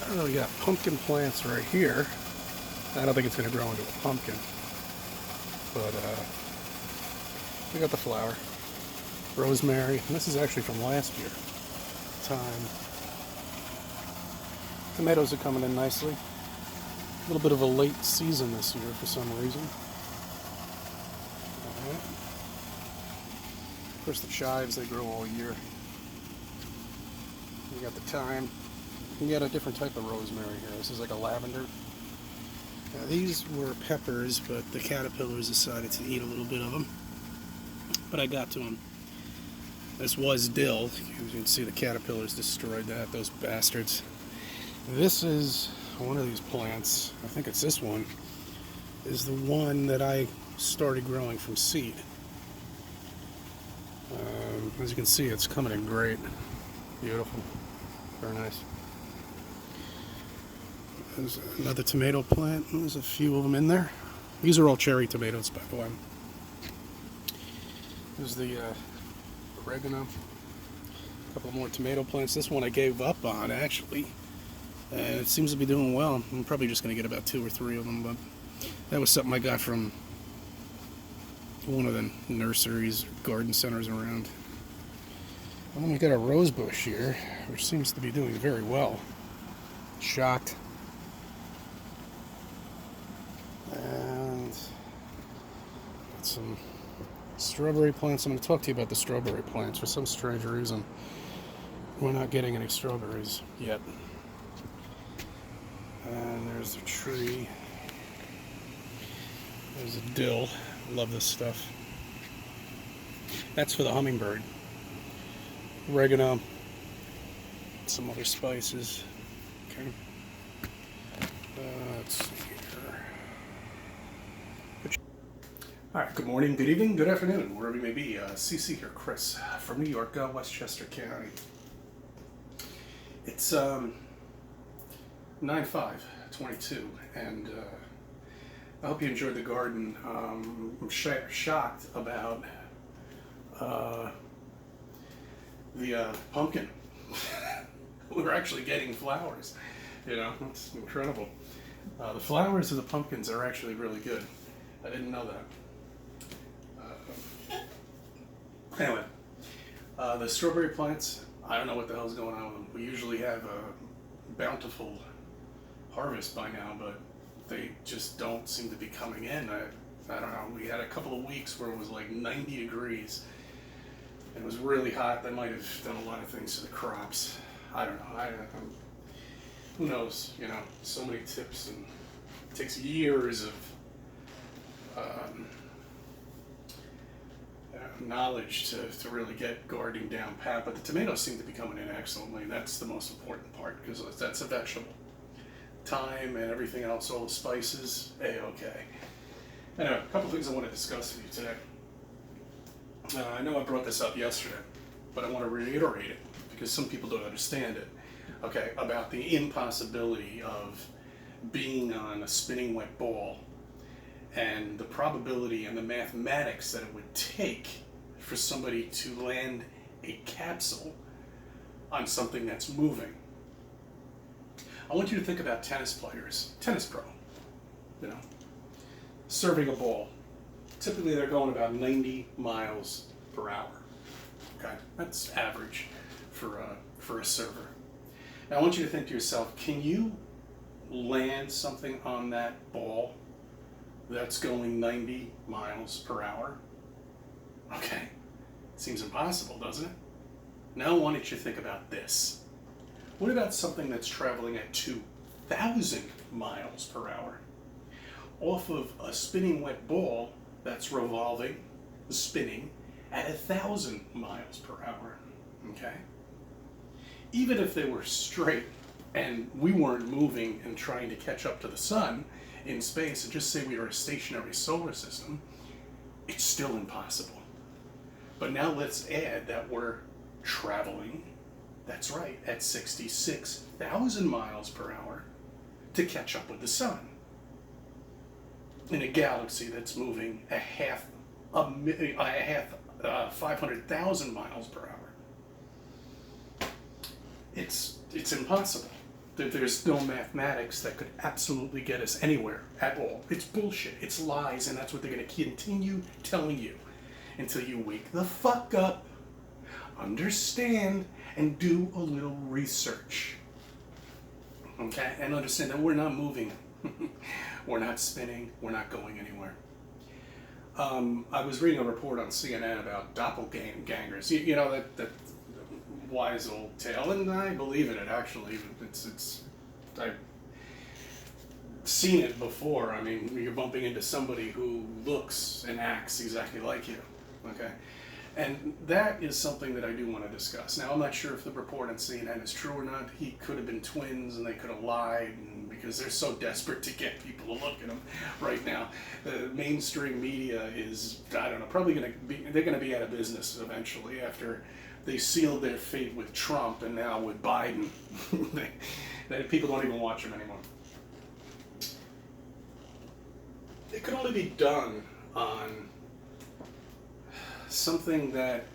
Oh, we got pumpkin plants right here. I don't think it's going to grow into a pumpkin, but we got the flower. Rosemary, and this is actually from last year. Thyme. Tomatoes are coming in nicely. A little bit of a late season this year for some reason. Alright. Of course, the chives, they grow all year. You got the thyme. You got a different type of rosemary here. This is like a lavender. Now, these were peppers, but the caterpillars decided to eat a little bit of them. But I got to them. This was dill. As you can see, the caterpillars destroyed that, those bastards. This is one of these plants, I think it's this one, is the one that I started growing from seed. As you can see, it's coming in great. Beautiful. Very nice. There's another tomato plant. There's a few of them in there. These are all cherry tomatoes, by the way. There's the oregano. A couple more tomato plants. This one I gave up on, actually. And it seems to be doing well. I'm probably just going to get about 2 or 3 of them, but that was something I got from one of the nurseries, garden centers around. And then we got a rose bush here, which seems to be doing very well. Shocked. And got some strawberry plants. I'm going to talk to you about the strawberry plants. For some strange reason, we're not getting any strawberries yet. And there's a tree. There's a dill. Love this stuff. That's for the hummingbird. Oregano. Some other spices. Okay. Let's see here. Alright, good morning, good evening, good afternoon, wherever you may be. CC here, Chris, from New York, Westchester County. It's 9/5/22, and I hope you enjoyed the garden. I'm shocked about the pumpkin. We're actually getting flowers, you know, it's incredible. The flowers of the pumpkins are actually really good. I didn't know that. Anyway, the strawberry plants, I don't know what the hell's going on with them. We usually have a bountiful harvest by now, but they just don't seem to be coming in. I don't know. We had a couple of weeks where it was like 90 degrees. It was really hot. That might have done a lot of things to the crops. I don't know. Who knows? You know, so many tips, and it takes years of knowledge to really get gardening down pat. But the tomatoes seem to be coming in excellently. That's the most important part, because that's a vegetable. Thyme and everything else, all the spices, A-okay. Anyway, a couple things I want to discuss with you today. I know I brought this up yesterday, but I want to reiterate it because some people don't understand it. Okay, about the impossibility of being on a spinning wet ball and the probability and the mathematics that it would take for somebody to land a capsule on something that's moving. I want you to think about tennis players, tennis pro, you know, serving a ball. Typically they're going about 90 miles per hour. Okay, that's average for a server. Now I want you to think to yourself, can you land something on that ball that's going 90 miles per hour? Okay, seems impossible, doesn't it? Now why don't you think about this? What about something that's traveling at 2,000 miles per hour off of a spinning wet ball that's revolving, spinning at 1,000 miles per hour? Okay? Even if they were straight and we weren't moving and trying to catch up to the sun in space, and just say we were a stationary solar system, it's still impossible. But now let's add that we're traveling, that's right, at 66,000 miles per hour to catch up with the sun in a galaxy that's moving a half 500,000 miles per hour. It's impossible. There's no mathematics that could absolutely get us anywhere at all. It's bullshit. It's lies, and that's what they're going to continue telling you until you wake the fuck up, understand, and do a little research. Okay? And understand that we're not moving. We're not spinning. We're not going anywhere. I was reading a report on CNN about doppelgangers. You know, that wise old tale, and I believe in it, actually. I've seen it before. I mean, you're bumping into somebody who looks and acts exactly like you, okay? And that is something that I do want to discuss. Now, I'm not sure if the report on CNN is true or not. He could have been twins and they could have lied, and because they're so desperate to get people to look at them right now. The mainstream media is, I don't know, probably they're going to be out of business eventually after they sealed their fate with Trump and now with Biden. People don't even watch them anymore. It could only be done on something that,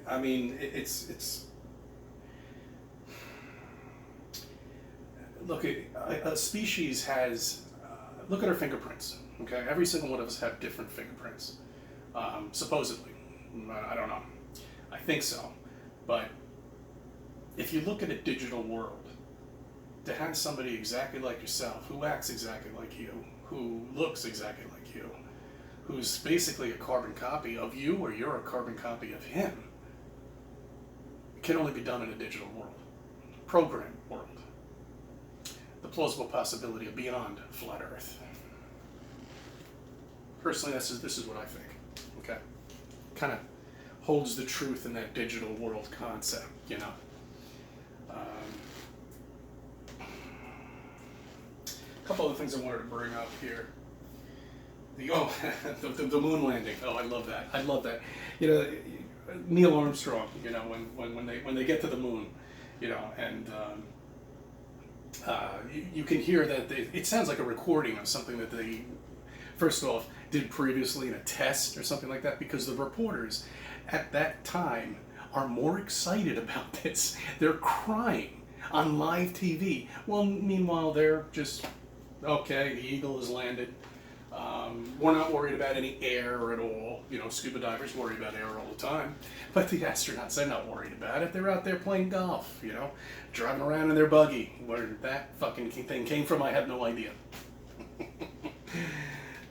I mean, it's look, a species has, look at our fingerprints, okay? Every single one of us have different fingerprints, supposedly. I don't know. I think so. But if you look at a digital world, to have somebody exactly like yourself, who acts exactly like you, who looks exactly like you, who's basically a carbon copy of you or you're a carbon copy of him, it can only be done in a digital world, program world. The plausible possibility of beyond flat Earth. Personally, this is what I think. Okay, kind of holds the truth in that digital world concept, you know. A couple other things I wanted to bring up here. The moon landing. Oh, I love that. I love that. You know, Neil Armstrong. You know, when they get to the moon, you know, and you can hear that it sounds like a recording of something that they, first off, did previously in a test or something like that, because the reporters at that time are more excited about this. They're crying on live TV. Well, meanwhile, they're just, okay, the Eagle has landed. We're not worried about any air at all. You know, scuba divers worry about air all the time. But the astronauts, they're not worried about it. They're out there playing golf, you know, driving around in their buggy. Where that fucking thing came from, I have no idea.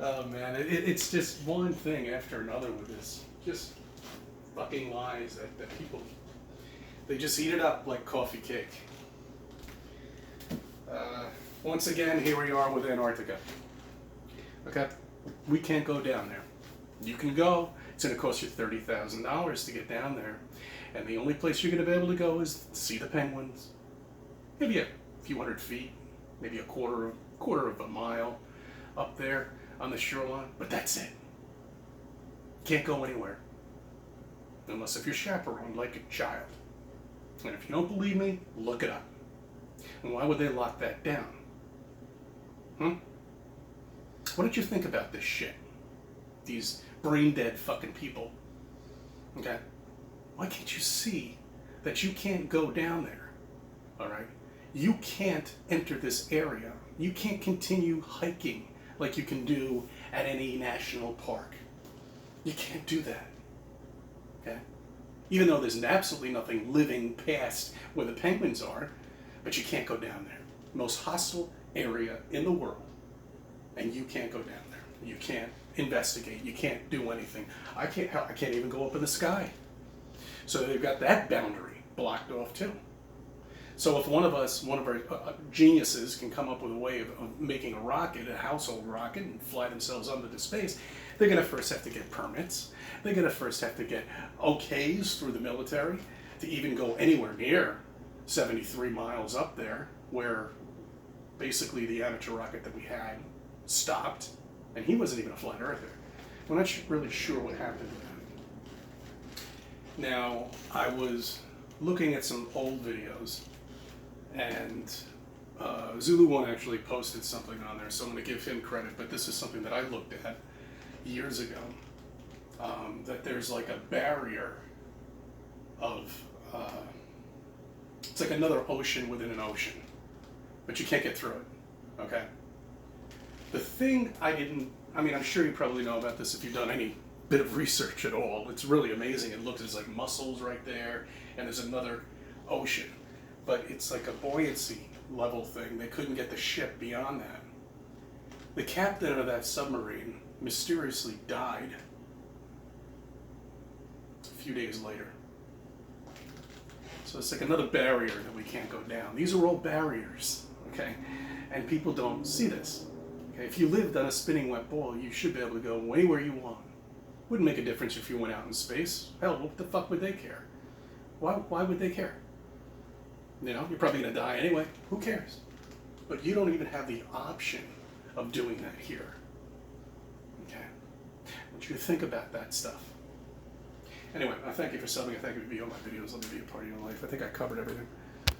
Oh, man, it's just one thing after another with this. Just fucking lies that people, they just eat it up like coffee cake. Once again, here we are with Antarctica. Okay, we can't go down there. You can go. It's going to cost you $30,000 to get down there, and the only place you're going to be able to go is see the penguins. Maybe a few hundred feet, maybe a quarter of a mile up there on the shoreline, but that's it. Can't go anywhere unless if you're chaperoned like a child. And if you don't believe me, look it up. And why would they lock that down? What did you think about this shit? These brain-dead fucking people. Okay? Why can't you see that you can't go down there? Alright? You can't enter this area. You can't continue hiking like you can do at any national park. You can't do that. Okay? Even though there's absolutely nothing living past where the penguins are, but you can't go down there. Most hostile area in the world. And you can't go down there. You can't investigate. You can't do anything. I can't even go up in the sky. So they've got that boundary blocked off too. So if one of our geniuses can come up with a way of making a rocket, a household rocket, and fly themselves up into space, they're going to first have to get permits. They're going to first have to get okays through the military to even go anywhere near 73 miles up there, where basically the amateur rocket that we had stopped, and he wasn't even a flat earther. We're not really sure what happened to that. Now, I was looking at some old videos, and Zulu One actually posted something on there, so I'm going to give him credit, but this is something that I looked at years ago, that there's like a barrier of It's like another ocean within an ocean, but you can't get through it, okay? The thing I'm sure you probably know about this if you've done any bit of research at all. It's really amazing. It looks, there's like mussels right there, and there's another ocean. But it's like a buoyancy level thing. They couldn't get the ship beyond that. The captain of that submarine mysteriously died a few days later. So it's like another barrier that we can't go down. These are all barriers, okay? And people don't see this. Okay? If you lived on a spinning wet ball, you should be able to go anywhere you want. Wouldn't make a difference if you went out in space. Hell, what the fuck would they care? Why would they care? You know, you're probably going to die anyway. Who cares? But you don't even have the option of doing that here. Okay? I want you to think about that stuff. Anyway, I thank you for subbing. I thank you for being on my videos. Let me be a part of your life. I think I covered everything.